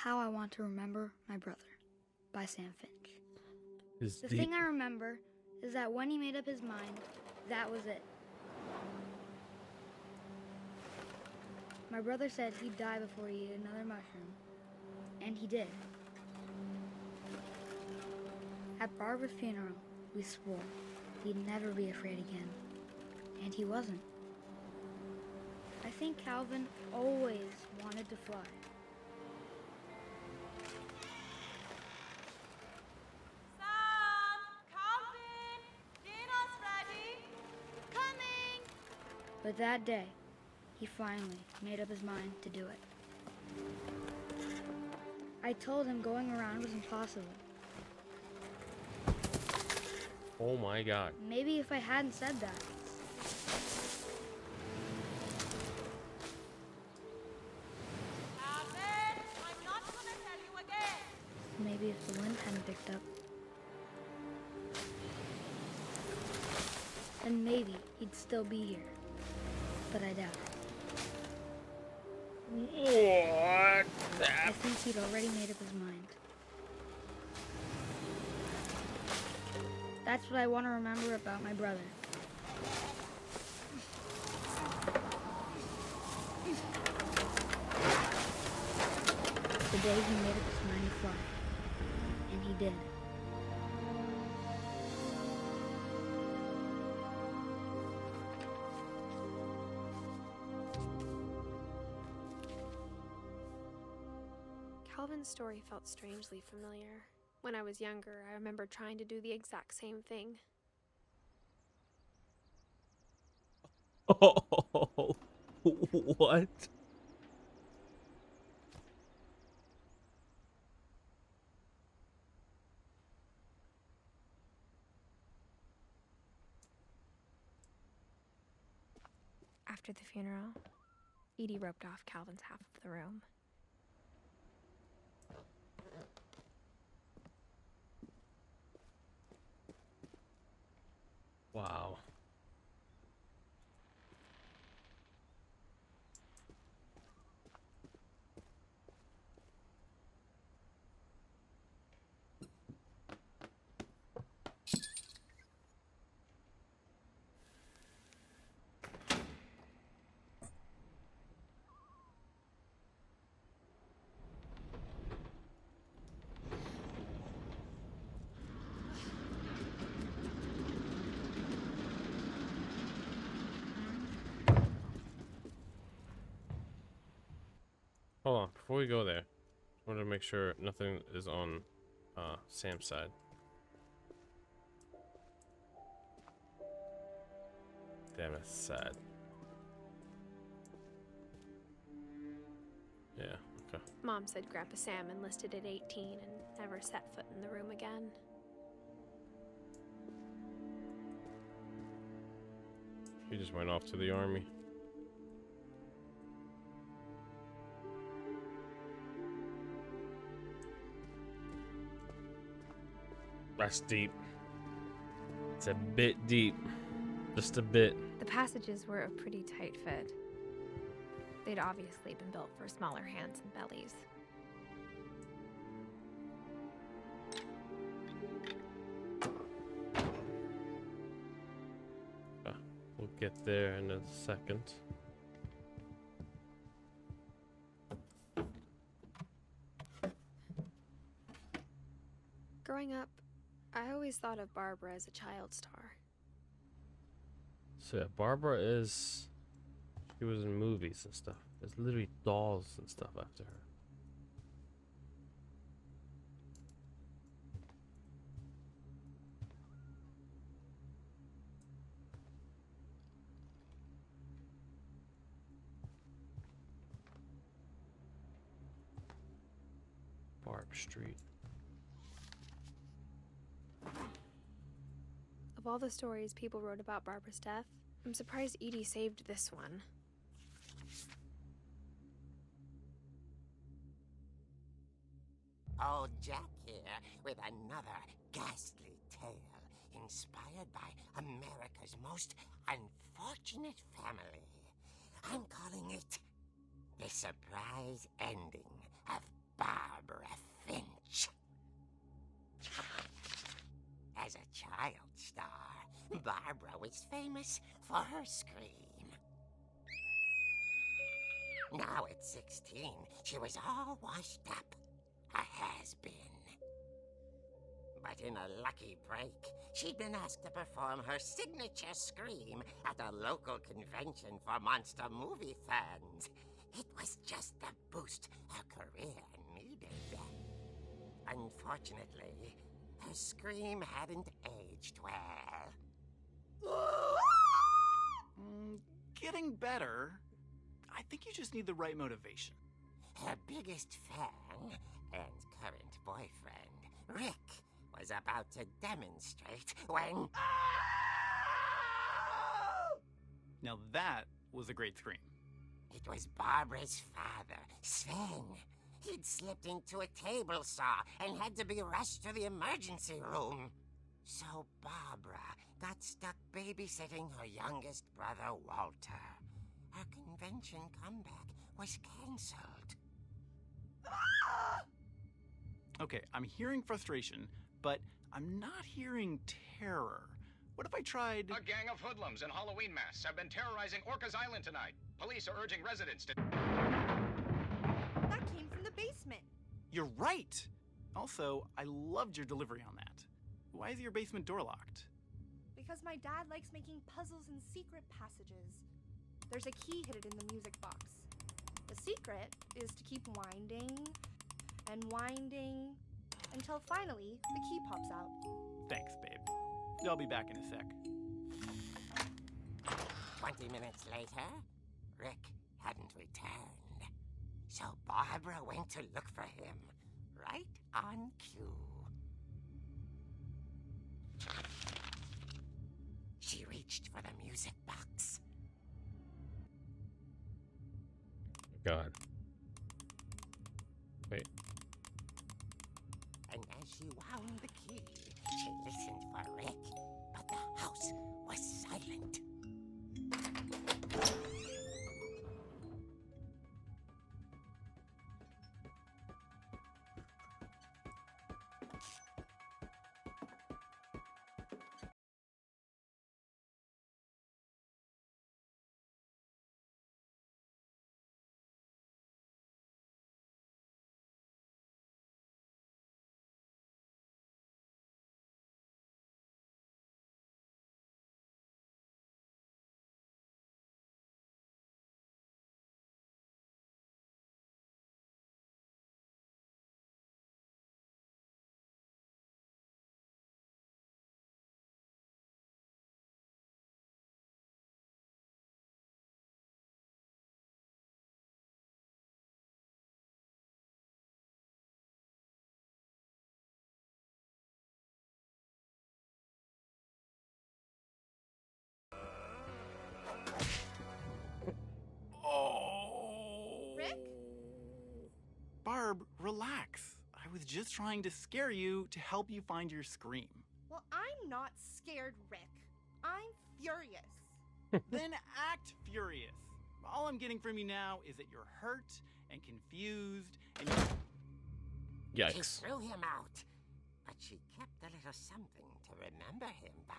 How I Want to Remember My Brother by Sam Finch. The Deep. thing I remember is that when he made up his mind, that was it. My brother said he'd die before he ate another mushroom, and he did. At Barbara's funeral, we swore he'd never be afraid again, and he wasn't. I think Calvin always wanted to fly. Sam! Calvin! Dinner's ready! Coming! But that day, he finally made up his mind to do it. I told him going around was impossible. Oh my god. Maybe if I hadn't said that. Calvin! I'm not gonna tell you again! Maybe if the wind hadn't picked up. Then maybe he'd still be here. But I doubt it. What? I think he'd already made up his mind. That's what I want to remember about my brother. The day he made up his mind to fly. And he did. Calvin's story felt strangely familiar. When I was younger, I remember trying to do the exact same thing. Oh, what? After the funeral, Edie roped off Calvin's half of the room. Wow. Hold on, before we go there, I want to make sure nothing is on Sam's side. Damn, that's sad. Yeah, okay. Mom said Grandpa Sam enlisted at 18 and never set foot in the room again. He just went off to the army. That's deep. It's a bit deep. Just a bit. The passages were a pretty tight fit. They'd obviously been built for smaller hands and bellies. We'll get there in a second. Growing up, I always thought of Barbara as a child star. So yeah, Barbara is... She was in movies and stuff. There's literally dolls and stuff after her. Barb Street. Of all the stories people wrote about Barbara's death, I'm surprised Edie saved this one. Old Jack here with another ghastly tale inspired by America's most unfortunate family. I'm calling it The Surprise Ending of Barbara. Barbara was famous for her scream. Now at 16, she was all washed up. A has-been. But in a lucky break, she'd been asked to perform her signature scream at a local convention for monster movie fans. It was just the boost her career needed. Unfortunately, her scream hadn't aged well. Getting better. I think you just need the right motivation. Her biggest fan and current boyfriend, Rick, was about to demonstrate when... Now that was a great scream. It was Barbara's father, Sven. He'd slipped into a table saw and had to be rushed to the emergency room. So Barbara got stuck babysitting her youngest brother, Walter. Her convention comeback was cancelled. Okay, I'm hearing frustration, but I'm not hearing terror. What if I tried... A gang of hoodlums in Halloween masks have been terrorizing Orcas Island tonight. Police are urging residents to... That came from the basement. You're right! Also, I loved your delivery on that. Why is your basement door locked? Because my dad likes making puzzles and secret passages. There's a key hidden in the music box. The secret is to keep winding and winding until finally the key pops out. Thanks, babe. I'll be back in a sec. 20 minutes later, Rick hadn't returned. So Barbara went to look for him, right on cue. She reached for the music box. God. Wait. And as she wound the key, she listened for Rick, but the house was silent. Rick? Barb, relax. I was just trying to scare you to help you find your scream. Well, I'm not scared, Rick. I'm furious. Then act furious. All I'm getting from you now is that you're hurt and confused and She Yikes. threw him out, but she kept a little something to remember him by.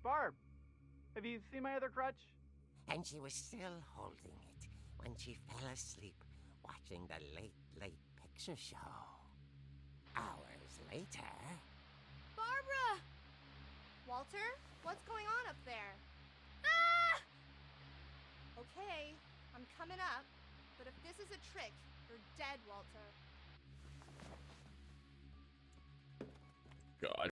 Barb, have you seen my other crutch? And she was still holding it when she fell asleep watching the Late Picture Show. Hours later... Barbara! Walter, what's going on up there? Ah! Okay, I'm coming up, but if this is a trick, you're dead, Walter. God.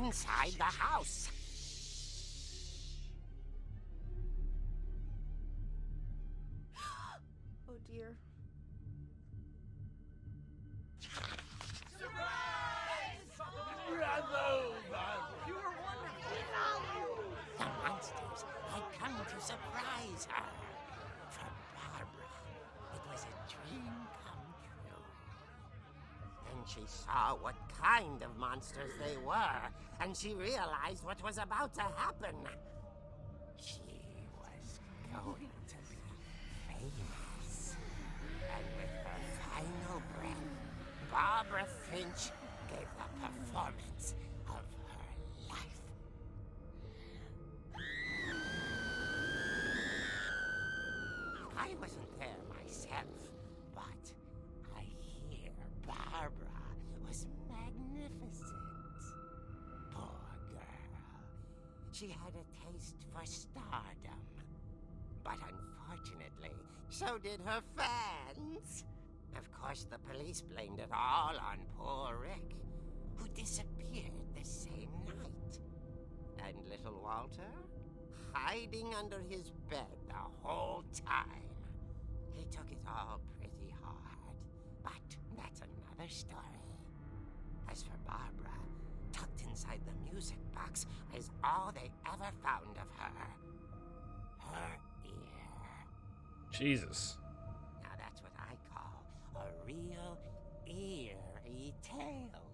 inside the house. Oh dear. The monsters had come to surprise her. For Barbara, it was a dream come true. Then she saw what kind of monsters they were, and she realized what was about to happen. She was going to be famous. And with her final breath, Barbara Finch gave the performance of her life. I wasn't there myself, but I hear Barbara was magnificent. Poor girl. She had a taste for stardom. But unfortunately, so did her fans. Of course, the police blamed it all on poor Rick, who disappeared the same night. And little Walter? Hiding under his bed the whole time. He took it all pretty hard, but that's another story. As for Barbara, tucked inside the music box is all they ever found of her. Her ear. Jesus. Now that's what I call a real eerie tale.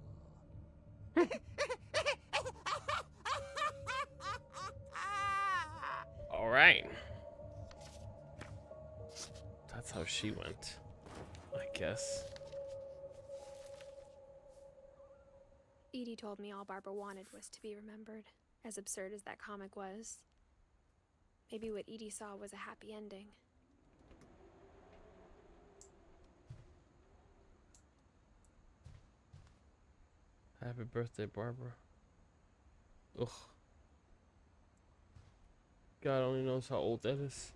All right. That's how she went, I guess. Edie told me all Barbara wanted was to be remembered, as absurd as that comic was. Maybe what Edie saw was a happy ending. Happy birthday, Barbara. Ugh. God only knows how old that is.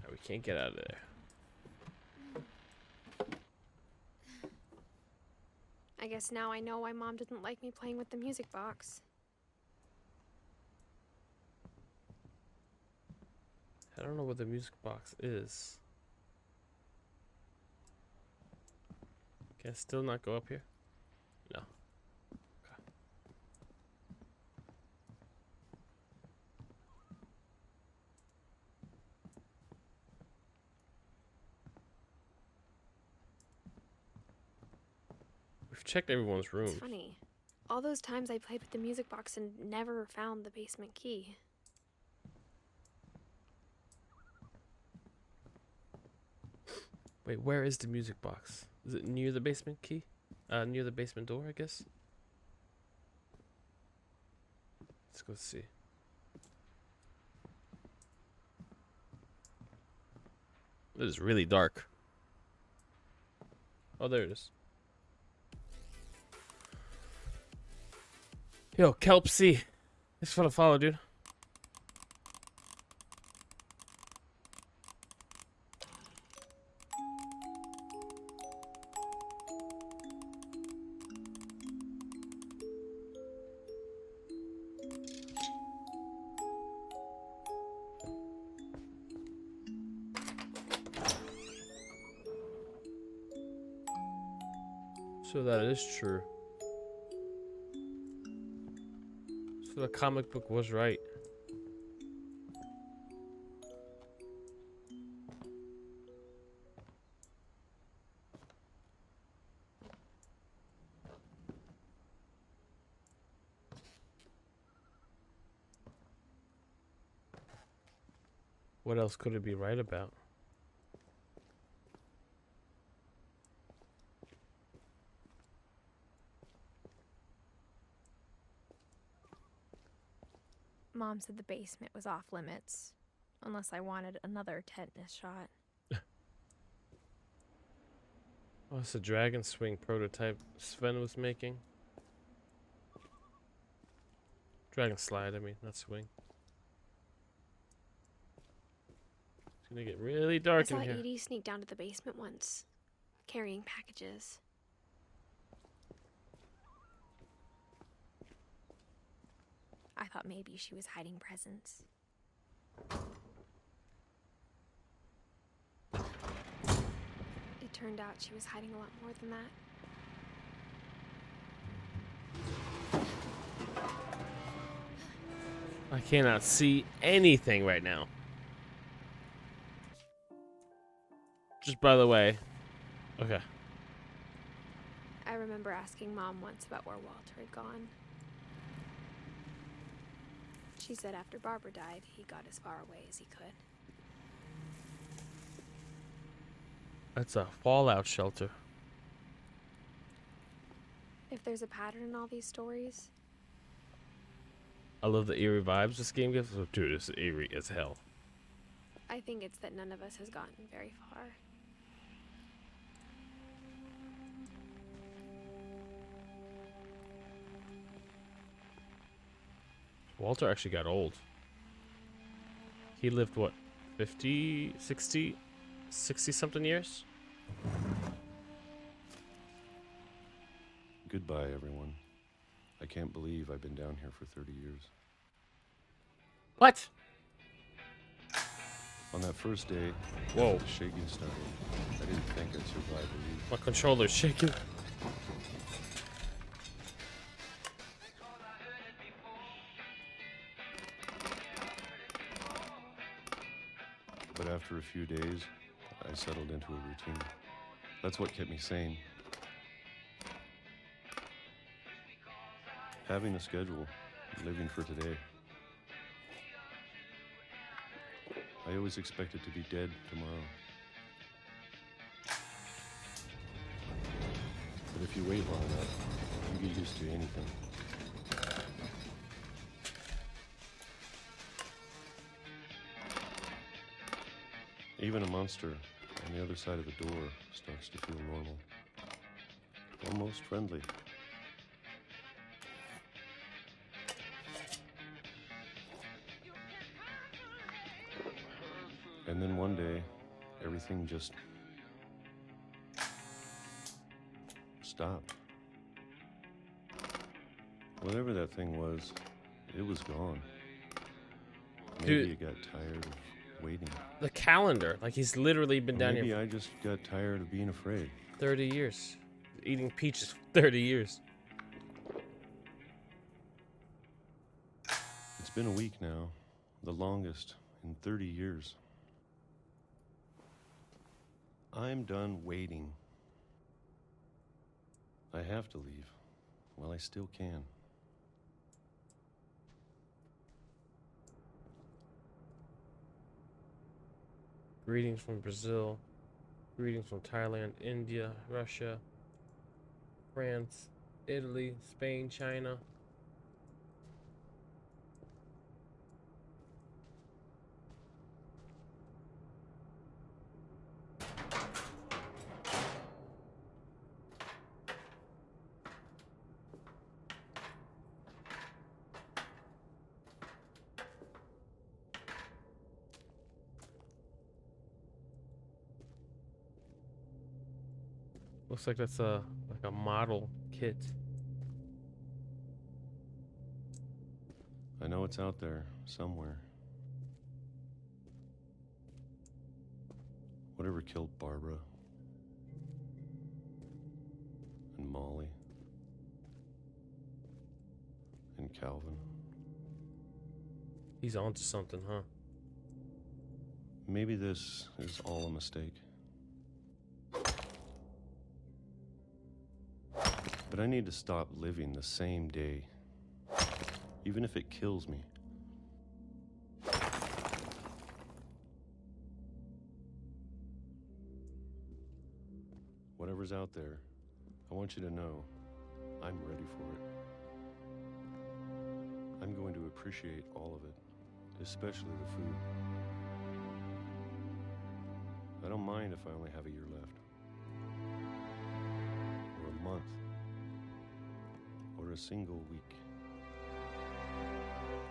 We can't get out of there. I guess now I know why Mom didn't like me playing with the music box. I don't know what the music box is. Can I still not go up here? No. Okay. We've checked everyone's room. It's funny. All those times I played with the music box and never found the basement key. Wait, where is the music box? Is it near the basement key? Near the basement door, I guess? Let's go see. It is really dark. Oh, there it is. Yo, Kelp C. Thanks for the follow, dude. So that is true. So the comic book was right. What else could it be right about? Mom said the basement was off limits, unless I wanted another tetanus shot. Oh, it's a dragon swing prototype Sven was making. Dragon slide, I mean, not swing. gonna get really I dark saw in here. Edie sneak down to the basement once, carrying packages. I thought maybe she was hiding presents. It turned out she was hiding a lot more than that. I cannot see anything right now. Just by the way. Okay. I remember asking Mom once about where Walter had gone. She said after Barbara died, he got as far away as he could. That's a fallout shelter. If there's a pattern in all these stories, I love the eerie vibes this game gives. Oh, dude, it's eerie as hell. I think it's that none of us has gotten very far. Walter actually got old. He lived, what, 50, 60 something years? Goodbye, everyone. I can't believe I've been down here for 30 years. What? On that first day, Whoa. the shaking started. I didn't think I'd survive a week. My controller's shaking. But after a few days, I settled into a routine. That's what kept me sane. Having a schedule, living for today. I always expected to be dead tomorrow. But if you wait long enough, you get used to anything. Even a monster on the other side of the door starts to feel normal. Almost friendly. And then one day, everything just stopped. Whatever that thing was, it was gone. Maybe Dude. it got tired of waiting. The calendar. Like, he's literally been down Maybe here I just got tired of being afraid. for 30 years. Eating peaches for 30 years. It's been a week now, the longest in 30 years. I'm done waiting. I have to leave while I still can. Greetings from Brazil. Greetings from Thailand, India, Russia, France, Italy, Spain, China. Looks like that's a model kit. I know it's out there somewhere. Whatever killed Barbara and Molly and Calvin. He's onto something, huh? Maybe this is all a mistake. But I need to stop living the same day, even if it kills me. Whatever's out there, I want you to know I'm ready for it. I'm going to appreciate all of it, especially the food. I don't mind if I only have a year left, or a month, or a single week.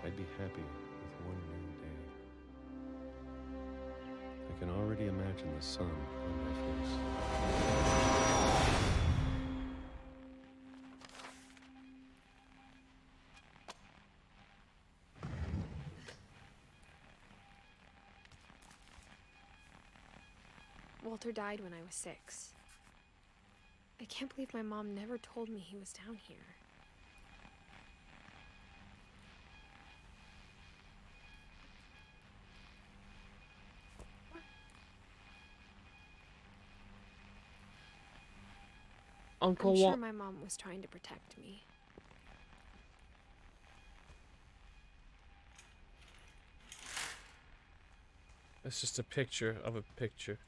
I'd be happy with one new day. I already imagine the sun on my face. Walter died when I was 6. I can't believe my mom never told me he was down here. Uncle I'm sure Walt. my mom was trying to protect me. It's just a picture of a picture.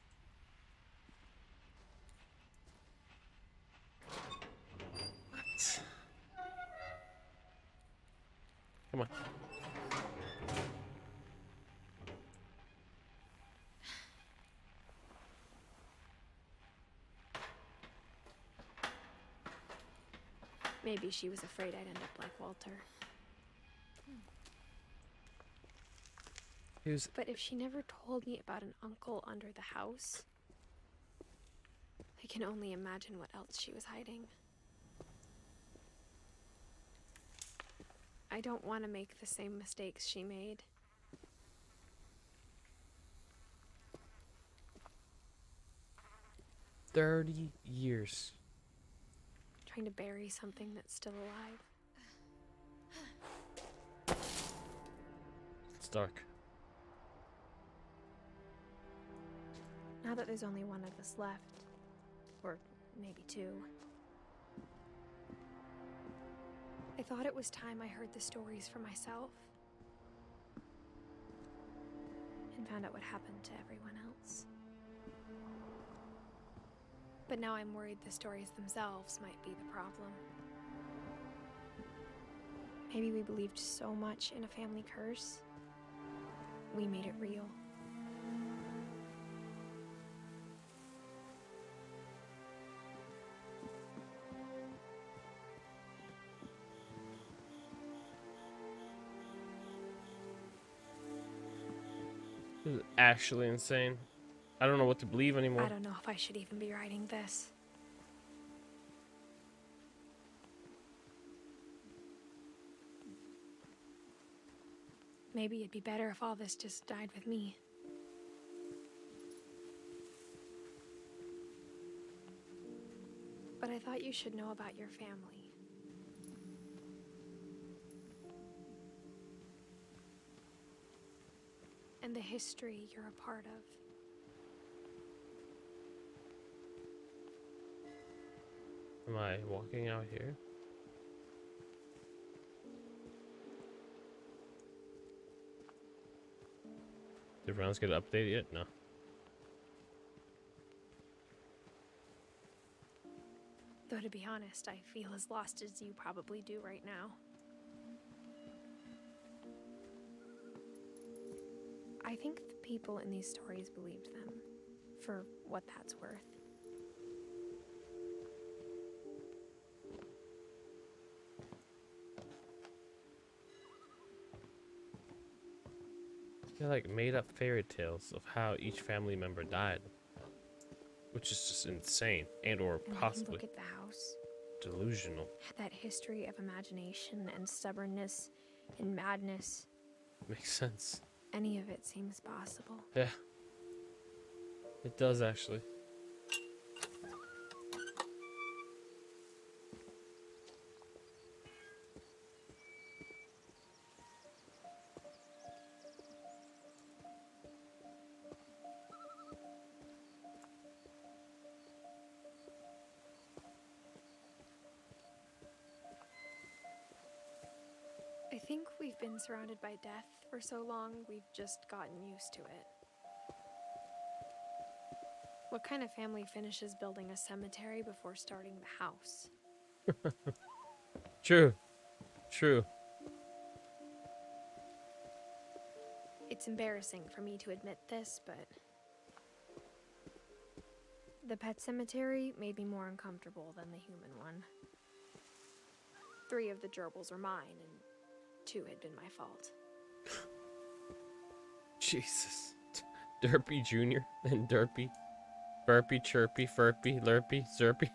What? Come on. Maybe she was afraid I'd end up like Walter. But if she never told me about an uncle under the house, I can only imagine what else she was hiding. I don't want to make the same mistakes she made. $30 years. Trying to bury something that's still alive. It's dark. Now that there's only one of us left, or maybe 2, I thought it was time I heard the stories for myself and found out what happened to everyone else. But now I'm worried the stories themselves might be the problem. Maybe we believed so much in a family curse, we made it real. This is actually insane. I don't know what to believe anymore. I don't know if I should even be writing this. Maybe it'd be better if all this just died with me. But I thought you should know about your family. And the history you're a part of. Am I walking out here? Did rounds get updated yet? No. Though to be honest, I feel as lost as you probably do right now. I think the people in these stories believed them, for what that's worth. They're like made up fairy tales of how each family member died. Which is just insane and or And possibly look at the house. delusional. That history of imagination and stubbornness and madness. Makes sense. Any of it seems possible. Yeah. It does actually. I think we've been surrounded by death for so long, we've just gotten used to it. What kind of family finishes building a cemetery before starting the house? True. True. It's embarrassing for me to admit this, but the pet cemetery made me more uncomfortable than the human one. 3 of the gerbils are mine, and 2 had been my fault. Jesus. Derpy Jr. and Derpy. Burpy, chirpy, furpy, lurpy, zerpy.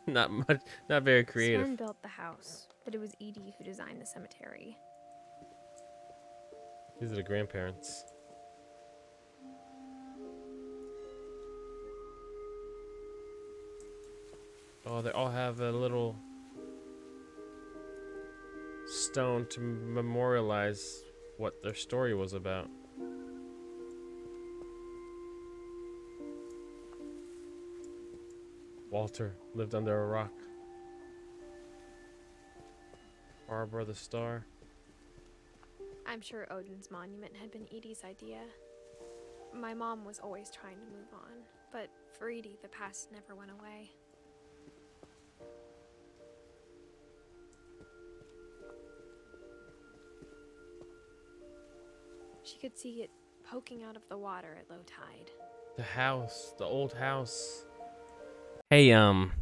Not much, not very creative. Sven built the house, but it was Edie who designed the cemetery. These are the grandparents. Oh, they all have a little stone to memorialize what their story was about. Walter lived under a rock. Barbara the star. I'm sure Odin's monument had been Edie's idea. My mom was always trying to move on, but for Edie, the past never went away. She could see it poking out of the water at low tide. The house, the old house. Hey,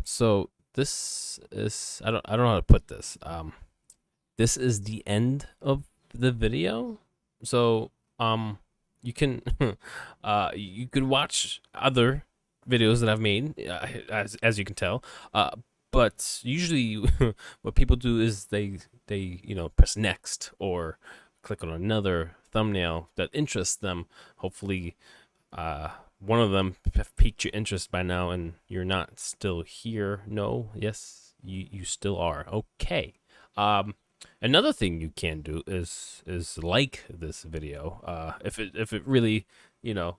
so this is, I don't know how to put this. This is the end of the video. So, you can, you could watch other videos that I've made, as you can tell. But usually what people do is they, you know, press next or click on another thumbnail that interests them. Hopefully, one of them have piqued your interest by now and you're not still here. No, yes, you still are. Okay. Another thing you can do is like this video. If it really, you know,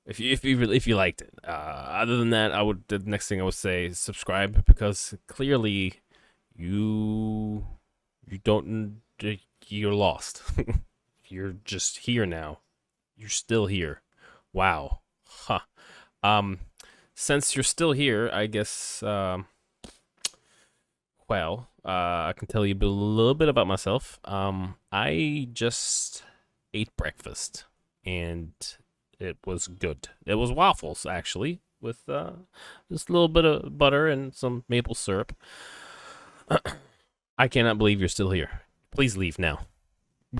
if you liked it. Other than that, the next thing I would say is subscribe, because clearly you're lost. You're just here now. You're still here. Wow. Huh. Since you're still here, I guess, I can tell you a little bit about myself. I just ate breakfast, and it was good. It was waffles, actually, with just a little bit of butter and some maple syrup. I cannot believe you're still here. Please leave now.